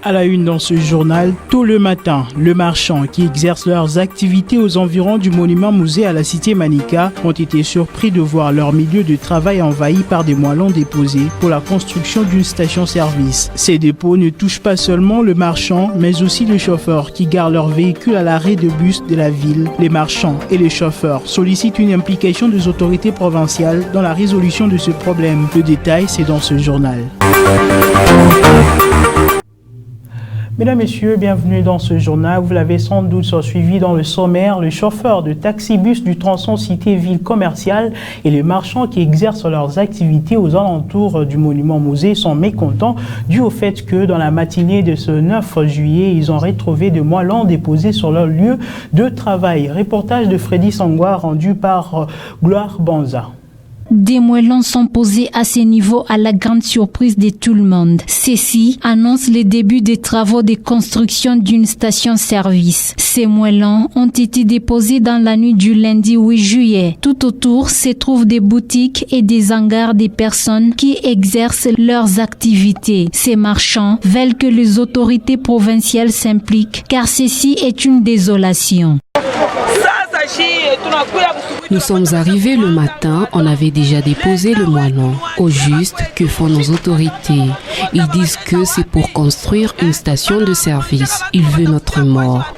À la une dans ce journal, tôt le matin, les marchands qui exercent leurs activités aux environs du monument musée à la cité Manica ont été surpris de voir leur milieu de travail envahi par des moellons déposés pour la construction d'une station-service. Ces dépôts ne touchent pas seulement le marchand, mais aussi les chauffeurs qui garent leur véhicule à l'arrêt de bus de la ville. Les marchands et les chauffeurs sollicitent une implication des autorités provinciales dans la résolution de ce problème. Le détail, c'est dans ce journal. Mesdames, Messieurs, bienvenue dans ce journal. Vous l'avez sans doute suivi dans le sommaire. Le chauffeur de taxi-bus du tronçon Cité-Ville commerciale et les marchands qui exercent leurs activités aux alentours du monument musée sont mécontents dû au fait que dans la matinée de ce 9 juillet, ils ont retrouvé des moellons déposés sur leur lieu de travail. Reportage de Freddy Sangwa rendu par Gloire Banza. Des moellons sont posés à ces niveaux à la grande surprise de tout le monde. Ceci annonce le début des travaux de construction d'une station-service. Ces moellons ont été déposés dans la nuit du lundi 8 juillet. Tout autour se trouvent des boutiques et des hangars des personnes qui exercent leurs activités. Ces marchands veulent que les autorités provinciales s'impliquent car ceci est une désolation. Nous sommes arrivés le matin, on avait déjà déposé le moellon. Au juste, que font nos autorités? Ils disent que c'est pour construire une station de service. Ils veulent notre mort.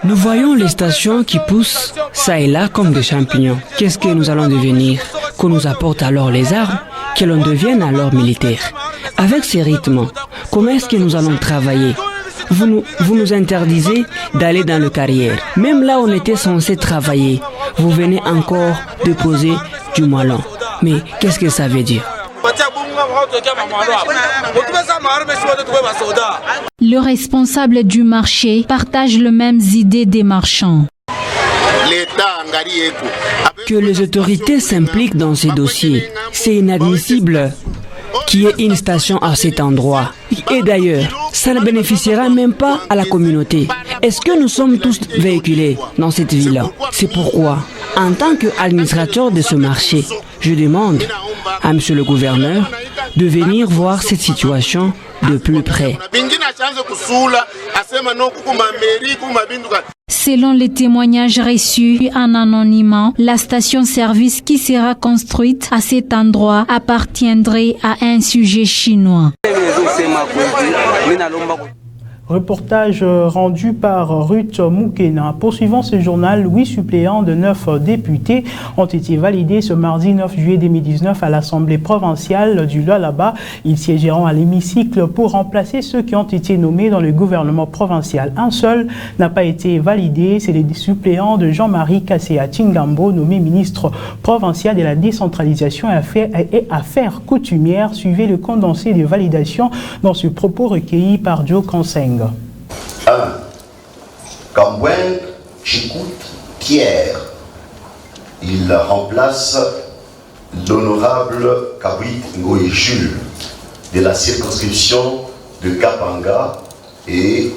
Nous voyons les stations qui poussent ça et là comme des champignons. Qu'est-ce que nous allons devenir? Qu'on nous apporte alors les armes? Que l'on devienne alors militaire? Avec ces rythmes, comment est-ce que nous allons travailler? Vous nous interdisez d'aller dans le carrière. Même là où on était censé travailler, vous venez encore déposer du moellon. Mais qu'est-ce que ça veut dire? Le responsable du marché partage les mêmes idées des marchands. Que les autorités s'impliquent dans ces dossiers, c'est inadmissible qu'il y ait une station à cet endroit. Et d'ailleurs, ça ne bénéficiera même pas à la communauté. Est-ce que nous sommes tous véhiculés dans cette ville? C'est pourquoi, en tant qu'administrateur de ce marché, je demande à monsieur le gouverneur de venir voir cette situation de plus près. Selon les témoignages reçus en anonymat, la station-service qui sera construite à cet endroit appartiendrait à un sujet chinois. Reportage rendu par Ruth Moukena. Poursuivant ce journal, 8 suppléants de 9 députés ont été validés ce mardi 9 juillet 2019 à l'Assemblée provinciale du Lualaba. Ils siégeront à l'hémicycle pour remplacer ceux qui ont été nommés dans le gouvernement provincial. Un seul n'a pas été validé, c'est les suppléants de Jean-Marie Kassea Tchingambo, nommé ministre provincial de la décentralisation et affaires coutumières. Suivez le condensé de validation dans ce propos recueilli par Joe Conseng. 1. Kambwen Chikout Pierre. Il remplace l'honorable Kabrit Ngoï Jules de la circonscription de Kapanga et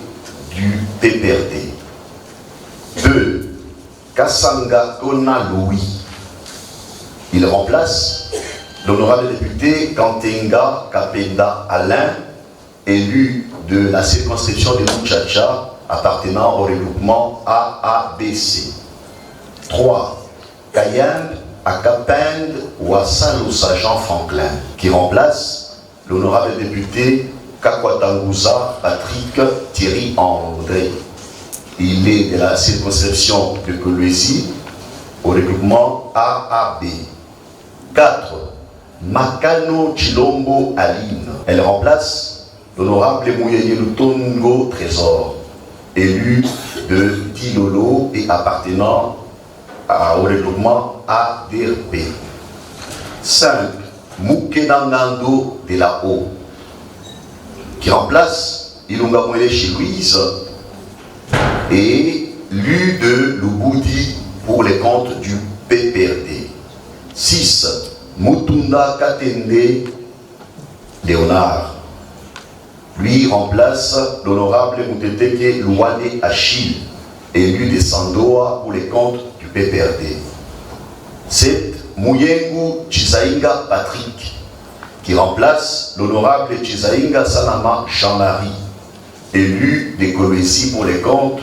du PPRD. 2. Kassanga Kona Louis. Il remplace l'honorable député Kantenga Kapenda Alain, élu de la circonscription de Mouchacha appartenant au regroupement AABC. 3. Kayamb Akapend Wassalosa Jean Franklin, qui remplace l'honorable député Kakwatanguza Patrick Thierry André. Il est de la circonscription de Kolwezi au regroupement AAB. 4. Makano Chilombo Aline. Elle remplace l'honorable Mouyeye Lutongo Trésor, élu de Tilolo et appartenant au regroupement ADRP. 5. Moukenangando de la Haut, qui remplace Ilunga Mwele chez Louise et élu de Luboudi pour les comptes du PPRD. 6. Mutunda Katende Léonard. Lui remplace l'honorable Mouteteke Louane Achille, élu de Sandoa pour les comptes du PPRD. 7. Mouyengu Chisainga Patrick, qui remplace l'honorable Chizaïnga Sanama Jean-Marie, élu des Kolwezi pour les comptes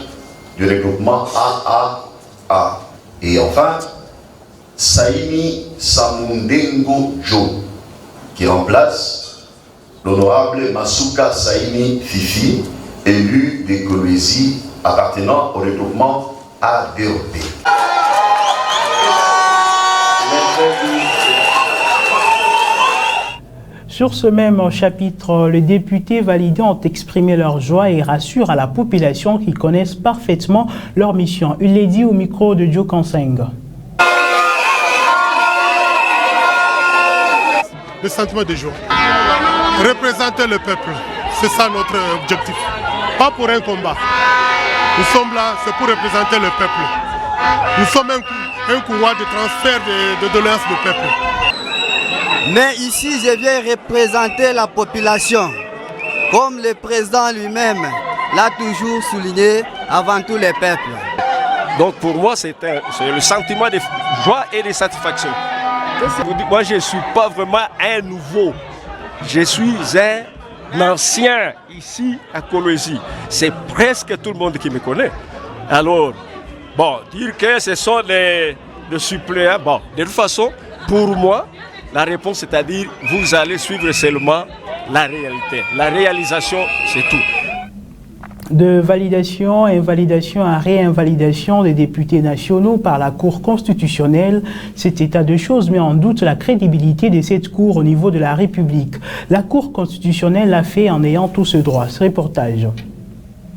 du regroupement AAA. Et enfin, Saini Samundengo Joe, qui remplace l'honorable Masuka Saini Fifi, élu des Kolwezi appartenant au regroupement ADOP. Sur ce même chapitre, les députés validés ont exprimé leur joie et rassurent à la population qu'ils connaissent parfaitement leur mission. Il l'a dit au micro de Joe Kanseng. Le sentiment de joie. Représenter le peuple, c'est ça notre objectif. Pas pour un combat. Nous sommes là, c'est pour représenter le peuple. Nous sommes un couloir de transfert de doléances du peuple. Mais ici, je viens représenter la population. Comme le président lui-même l'a toujours souligné, avant tout les peuples. Donc pour moi, c'est le sentiment de joie et de satisfaction. Moi, je ne suis pas vraiment un nouveau. Je suis un ancien ici à Kolwezi. C'est presque tout le monde qui me connaît. Alors, bon, dire que ce sont des suppléants, bon, de toute façon, pour moi, la réponse, c'est-à-dire, vous allez suivre seulement la réalité. La réalisation, c'est tout. De validation, invalidation à réinvalidation des députés nationaux par la Cour constitutionnelle, cet état de choses met en doute la crédibilité de cette Cour au niveau de la République. La Cour constitutionnelle l'a fait en ayant tout ce droit. Ce reportage.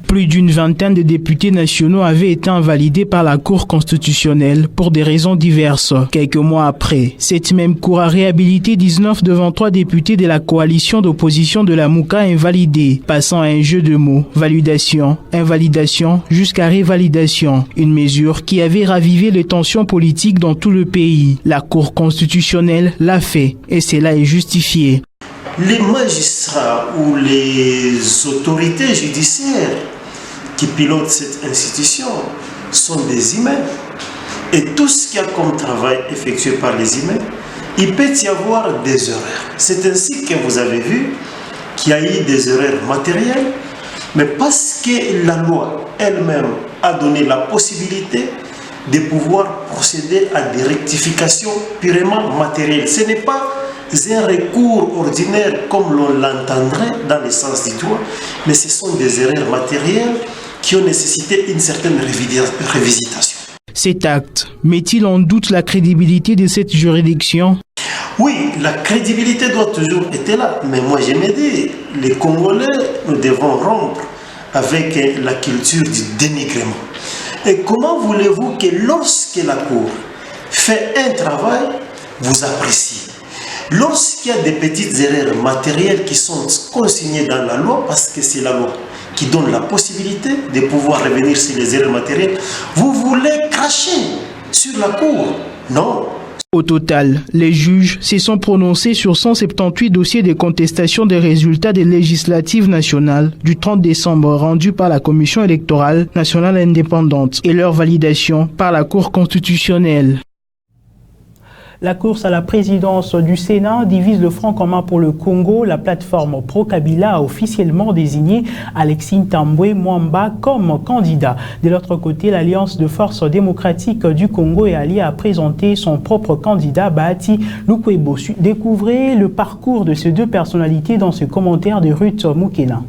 Plus d'une vingtaine de députés nationaux avaient été invalidés par la Cour constitutionnelle pour des raisons diverses. Quelques mois après, cette même Cour a réhabilité 19 de 23 députés de la coalition d'opposition de la Mouka invalidés, passant à un jeu de mots, validation, invalidation, jusqu'à révalidation. Une mesure qui avait ravivé les tensions politiques dans tout le pays. La Cour constitutionnelle l'a fait et cela est justifié. Les magistrats ou les autorités judiciaires qui pilotent cette institution sont des humains. Et tout ce qu'il y a comme travail effectué par les humains, il peut y avoir des erreurs. C'est ainsi que vous avez vu qu'il y a eu des erreurs matérielles, mais parce que la loi elle-même a donné la possibilité de pouvoir procéder à des rectifications purement matérielles. Ce n'est pas un recours ordinaire comme l'on l'entendrait dans le sens du droit, mais ce sont des erreurs matérielles qui ont nécessité une certaine révisitation. Cet acte met-il en doute la crédibilité de cette juridiction? Oui, la crédibilité doit toujours être là, mais moi je me dis, les Congolais, nous devons rompre avec la culture du dénigrement. Et comment voulez-vous que lorsque la Cour fait un travail, vous appréciez? Lorsqu'il y a des petites erreurs matérielles qui sont consignées dans la loi, parce que c'est la loi qui donne la possibilité de pouvoir revenir sur les erreurs matérielles, vous voulez cracher sur la Cour? Non. Au total, les juges se sont prononcés sur 178 dossiers de contestation des résultats des législatives nationales du 30 décembre rendus par la Commission électorale nationale indépendante et leur validation par la Cour constitutionnelle. La course à la présidence du Sénat divise le Front commun pour le Congo. La plateforme pro-Kabila a officiellement désigné Alexis Ntambwe Mwamba comme candidat. De l'autre côté, l'Alliance de forces démocratiques du Congo est alliée à présenter son propre candidat, Bahati Lukwebo. Découvrez le parcours de ces deux personnalités dans ce commentaire de Ruth Mukena.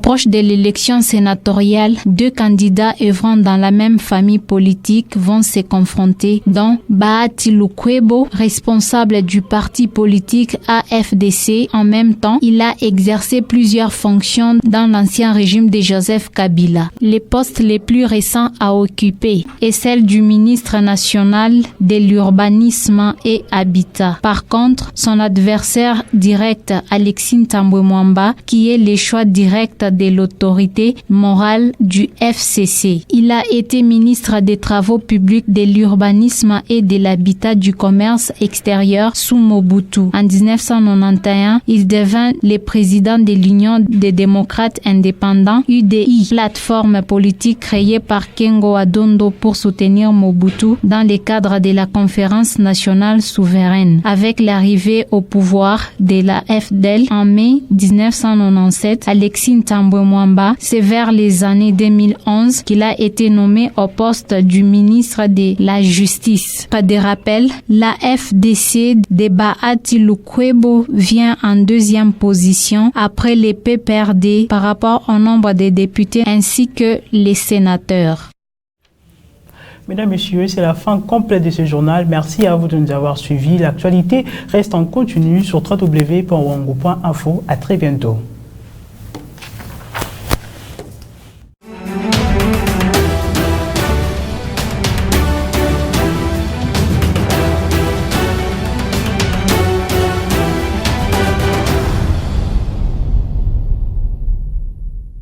Proche de l'élection sénatoriale, deux candidats œuvrant dans la même famille politique vont se confronter, dont Bahati Lukwebo, responsable du parti politique AFDC. En même temps, il a exercé plusieurs fonctions dans l'ancien régime de Joseph Kabila. Les postes les plus récents à occuper est celle du ministre national de l'urbanisme et habitat. Par contre, son adversaire direct, Alexis Ntambwe Mwamba, qui est le choix direct tête de l'autorité morale du FCC. Il a été ministre des Travaux publics, de l'urbanisme et de l'habitat, du commerce extérieur sous Mobutu. En 1991, il devint le président de l'Union des démocrates indépendants, UDI, plateforme politique créée par Kengo Adondo pour soutenir Mobutu dans le cadre de la conférence nationale souveraine. Avec l'arrivée au pouvoir de la FDL en mai 1997, Alexis Ntambwe Mwamba, c'est vers les années 2011 qu'il a été nommé au poste du ministre de la Justice. Pas de rappel, la FDC de Bahati Lukwebo vient en deuxième position après les PPRD par rapport au nombre de députés ainsi que les sénateurs. Mesdames, Messieurs, c'est la fin complète de ce journal. Merci à vous de nous avoir suivis. L'actualité reste en continu sur www.wango.info. À très bientôt.